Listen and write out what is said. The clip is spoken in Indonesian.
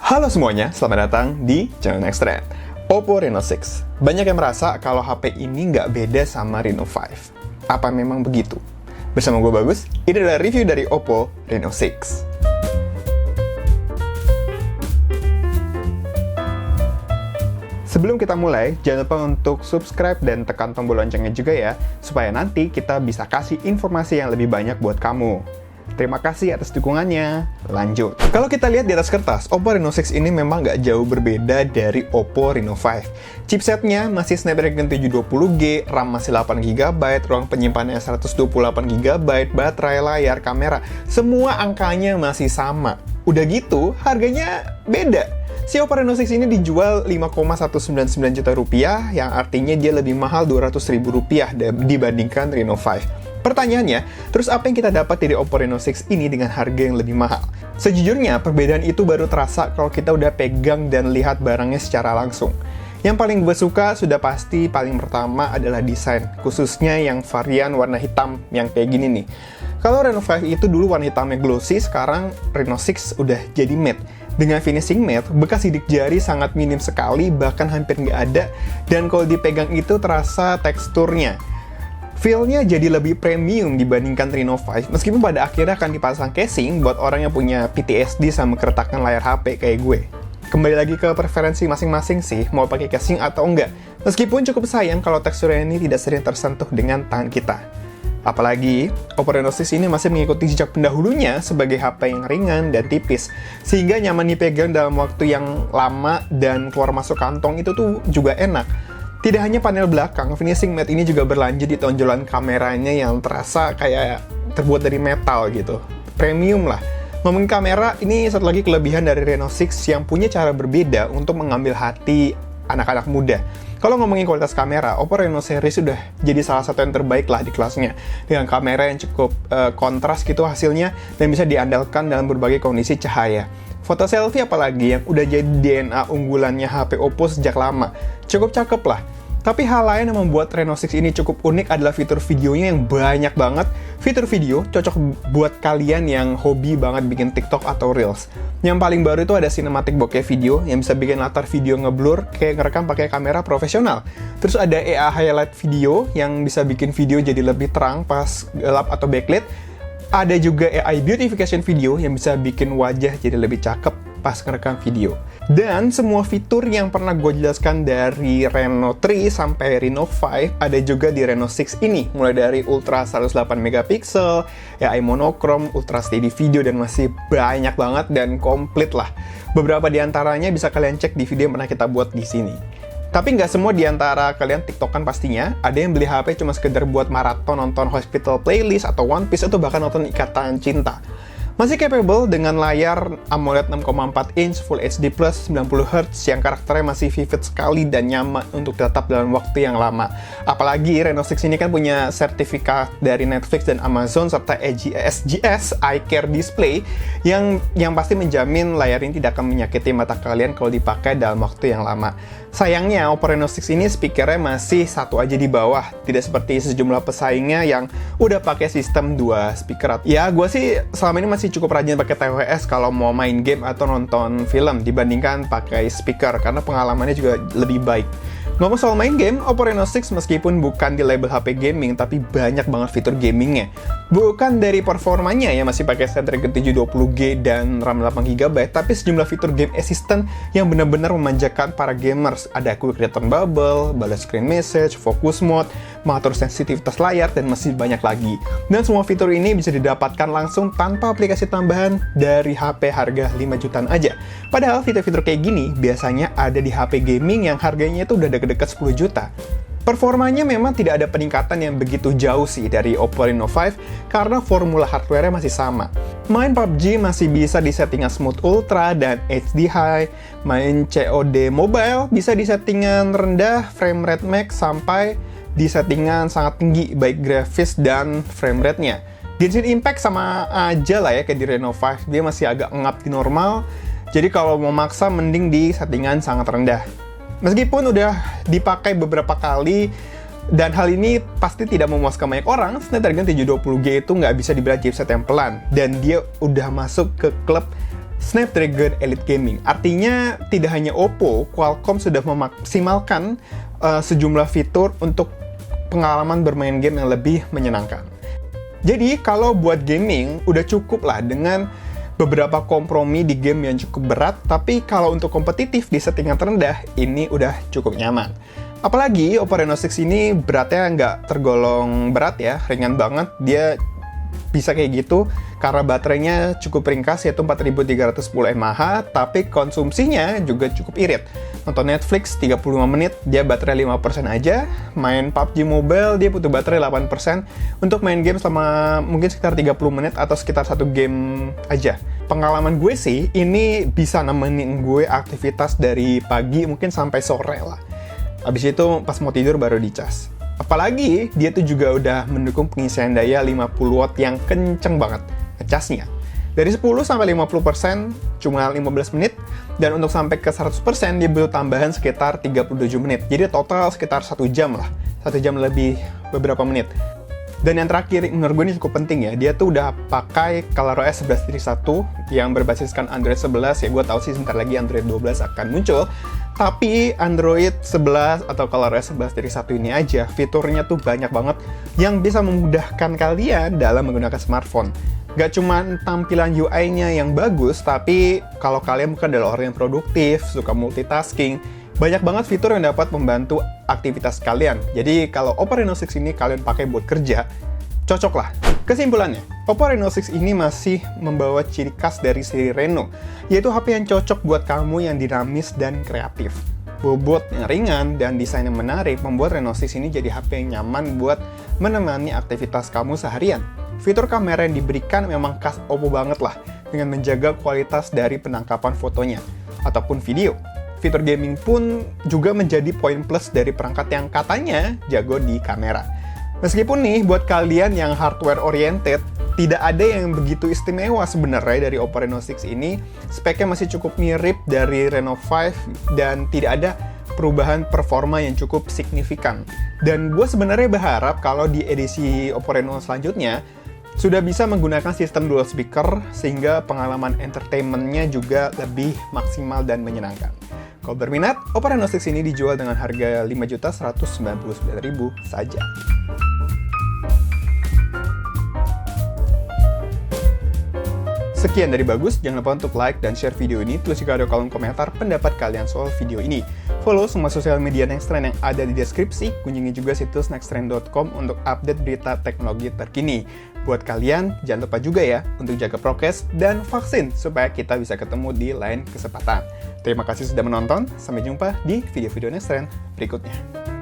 Halo semuanya, selamat datang di channel Next Trend. Oppo Reno 6. Banyak yang merasa kalau HP ini nggak beda sama Reno 5. Apa memang begitu? Bersama gue Bagus, ini adalah review dari Oppo Reno 6. Sebelum kita mulai, jangan lupa untuk subscribe dan tekan tombol loncengnya juga ya, supaya nanti kita bisa kasih informasi yang lebih banyak buat kamu. Terima kasih atas dukungannya. Lanjut. Kalau kita lihat di atas kertas, Oppo Reno 6 ini memang nggak jauh berbeda dari Oppo Reno 5. Chipsetnya masih Snapdragon 720G, RAM masih 8GB, ruang penyimpanannya 128GB, baterai, layar, kamera, semua angkanya masih sama. Udah gitu, harganya beda. Si Oppo Reno 6 ini dijual 5,199 juta rupiah, yang artinya dia lebih mahal 200 ribu rupiah dibandingkan Reno 5. Pertanyaannya, terus apa yang kita dapat dari Oppo Reno 6 ini dengan harga yang lebih mahal? Sejujurnya, perbedaan itu baru terasa kalau kita udah pegang dan lihat barangnya secara langsung. Yang paling gue suka sudah pasti paling pertama adalah desain, khususnya yang varian warna hitam yang kayak gini nih. Kalau Reno 5 itu dulu warna hitamnya glossy, sekarang Reno 6 udah jadi matte. Dengan finishing matte, bekas sidik jari sangat minim sekali, bahkan hampir nggak ada, dan kalau dipegang itu terasa teksturnya. Feel-nya jadi lebih premium dibandingkan Reno 5, meskipun pada akhirnya akan dipasang casing buat orang yang punya PTSD sama keretakan layar HP kayak gue. Kembali lagi ke preferensi masing-masing sih, mau pakai casing atau enggak. Meskipun cukup sayang kalau teksturnya ini tidak sering tersentuh dengan tangan kita. Apalagi, Oppo Reno 6 ini masih mengikuti jejak pendahulunya sebagai HP yang ringan dan tipis, sehingga nyaman dipegang dalam waktu yang lama dan keluar masuk kantong itu tuh juga enak. Tidak hanya panel belakang, finishing matte ini juga berlanjut di tonjolan kameranya yang terasa kayak terbuat dari metal gitu. Premium lah. Ngomongin kamera, ini satu lagi kelebihan dari Reno 6 yang punya cara berbeda untuk mengambil hati anak-anak muda. Kalau ngomongin kualitas kamera, Oppo Reno series sudah jadi salah satu yang terbaik lah di kelasnya. Dengan kamera yang cukup kontras gitu hasilnya dan bisa diandalkan dalam berbagai kondisi cahaya. Foto selfie apalagi yang udah jadi DNA unggulannya HP Oppo sejak lama. Cukup cakep lah. Tapi hal lain yang membuat Reno 6 ini cukup unik adalah fitur videonya yang banyak banget. Fitur video cocok buat kalian yang hobi banget bikin TikTok atau Reels. Yang paling baru itu ada cinematic bokeh video yang bisa bikin latar video ngeblur kayak ngerekam pakai kamera profesional. Terus ada AI highlight video yang bisa bikin video jadi lebih terang pas gelap atau backlit. Ada juga AI beautification video yang bisa bikin wajah jadi lebih cakep pas ngerekam video. Dan semua fitur yang pernah gue jelaskan dari Reno 3 sampai Reno 5 ada juga di Reno 6 ini. Mulai dari Ultra 108MP, AI monochrome, Ultra steady video, dan masih banyak banget dan komplit lah. Beberapa di antaranya bisa kalian cek di video yang pernah kita buat di sini. Tapi nggak semua di antara kalian tiktokan pastinya. Ada yang beli HP cuma sekedar buat maraton nonton Hospital Playlist atau One Piece atau bahkan nonton Ikatan Cinta. Masih capable dengan layar AMOLED 6,4 inch Full HD Plus 90Hz yang karakternya masih vivid sekali dan nyaman untuk tetap dalam waktu yang lama. Apalagi Reno 6 ini kan punya sertifikat dari Netflix dan Amazon serta SGS Eye Care Display yang pasti menjamin layar ini tidak akan menyakiti mata kalian kalau dipakai dalam waktu yang lama. Sayangnya, Oppo Reno 6 ini speakernya masih satu aja di bawah, tidak seperti sejumlah pesaingnya yang udah pakai sistem 2 speaker. Ya, gue sih selama ini masih cukup rajin pakai tvOS kalau mau main game atau nonton film dibandingkan pakai speaker, karena pengalamannya juga lebih baik. Ngomong soal main game, Oppo Reno 6 meskipun bukan di label HP gaming, tapi banyak banget fitur gamingnya. Bukan dari performanya ya, masih pakai Snapdragon 720G dan RAM 8GB, tapi sejumlah fitur game assistant yang benar-benar memanjakan para gamers. Ada Quick Return Bubble, balas screen message, focus mode, mengatur sensitivitas layar, dan masih banyak lagi. Dan semua fitur ini bisa didapatkan langsung tanpa aplikasi tambahan dari HP harga 5 jutaan aja. Padahal fitur-fitur kayak gini biasanya ada di HP gaming yang harganya itu udah dekat 10 juta. Performanya memang tidak ada peningkatan yang begitu jauh sih dari Oppo Reno 5 karena formula hardware-nya masih sama. Main PUBG masih bisa di settingan Smooth Ultra dan HD High. Main COD Mobile bisa di settingan rendah, frame rate max, sampai di settingan sangat tinggi baik grafis dan frame rate-nya. Genshin Impact sama aja lah ya kayak di Reno 5, dia masih agak ngap di normal. Jadi kalau mau maksa mending di settingan sangat rendah. Meskipun udah dipakai beberapa kali dan hal ini pasti tidak memuaskan banyak orang, Snapdragon 720G itu nggak bisa dibilang chipset yang pelan dan dia udah masuk ke klub Snapdragon Elite Gaming. Artinya tidak hanya Oppo, Qualcomm sudah memaksimalkan sejumlah fitur untuk pengalaman bermain game yang lebih menyenangkan. Jadi kalau buat gaming udah cukup lah dengan beberapa kompromi di game yang cukup berat, tapi kalau untuk kompetitif di settingan terendah ini udah cukup nyaman. Apalagi Oppo Reno 6 ini beratnya nggak tergolong berat ya, ringan banget. Dia bisa kayak gitu karena baterainya cukup ringkas yaitu 4310 mAh, tapi konsumsinya juga cukup irit. Nonton Netflix 35 menit, dia baterai 5% aja. Main PUBG Mobile, dia butuh baterai 8%. Untuk main game selama mungkin sekitar 30 menit atau sekitar 1 game aja. Pengalaman gue sih, ini bisa nemenin gue aktivitas dari pagi mungkin sampai sore lah. Habis itu pas mau tidur baru dicas. Apalagi dia tuh juga udah mendukung pengisian daya 50 watt yang kenceng banget ngecasnya. Dari 10 sampai 50% cuma 15 menit, dan untuk sampai ke 100% dia butuh tambahan sekitar 37 menit. Jadi total sekitar 1 jam lah, 1 jam lebih beberapa menit. Dan yang terakhir, menurut gue ini cukup penting ya, dia tuh udah pakai ColorOS 11.1 yang berbasiskan Android 11, ya gue tahu sih sebentar lagi Android 12 akan muncul. Tapi Android 11 atau ColorOS 11.1 ini aja, fiturnya tuh banyak banget yang bisa memudahkan kalian dalam menggunakan smartphone. Gak cuma tampilan UI-nya yang bagus, tapi kalau kalian bukan adalah orang yang produktif, suka multitasking, banyak banget fitur yang dapat membantu aktivitas kalian. Jadi kalau Oppo Reno 6 ini kalian pakai buat kerja, cocok lah. Kesimpulannya, Oppo Reno 6 ini masih membawa ciri khas dari seri Reno, yaitu HP yang cocok buat kamu yang dinamis dan kreatif. Bobot yang ringan dan desain yang menarik membuat Reno 6 ini jadi HP yang nyaman buat menemani aktivitas kamu seharian. Fitur kamera yang diberikan memang khas Oppo banget lah, dengan menjaga kualitas dari penangkapan fotonya ataupun video. Fitur gaming pun juga menjadi poin plus dari perangkat yang katanya jago di kamera. Meskipun nih, buat kalian yang hardware oriented, tidak ada yang begitu istimewa sebenarnya dari Oppo Reno 6 ini. Speknya masih cukup mirip dari Reno 5 dan tidak ada perubahan performa yang cukup signifikan. Dan gue sebenarnya berharap kalau di edisi Oppo Reno selanjutnya sudah bisa menggunakan sistem dual speaker sehingga pengalaman entertainment-nya juga lebih maksimal dan menyenangkan. Kalau berminat, Oppo Reno 6 ini dijual dengan harga Rp5.199.000 saja. Sekian dari Bagus, jangan lupa untuk like dan share video ini, tulis juga di kolom komentar pendapat kalian soal video ini. Follow semua sosial media Nexttrend yang ada di deskripsi, kunjungi juga situs nexttrend.com untuk update berita teknologi terkini. Buat kalian, jangan lupa juga ya untuk jaga prokes dan vaksin supaya kita bisa ketemu di lain kesempatan. Terima kasih sudah menonton, sampai jumpa di video-video Nexttrend berikutnya.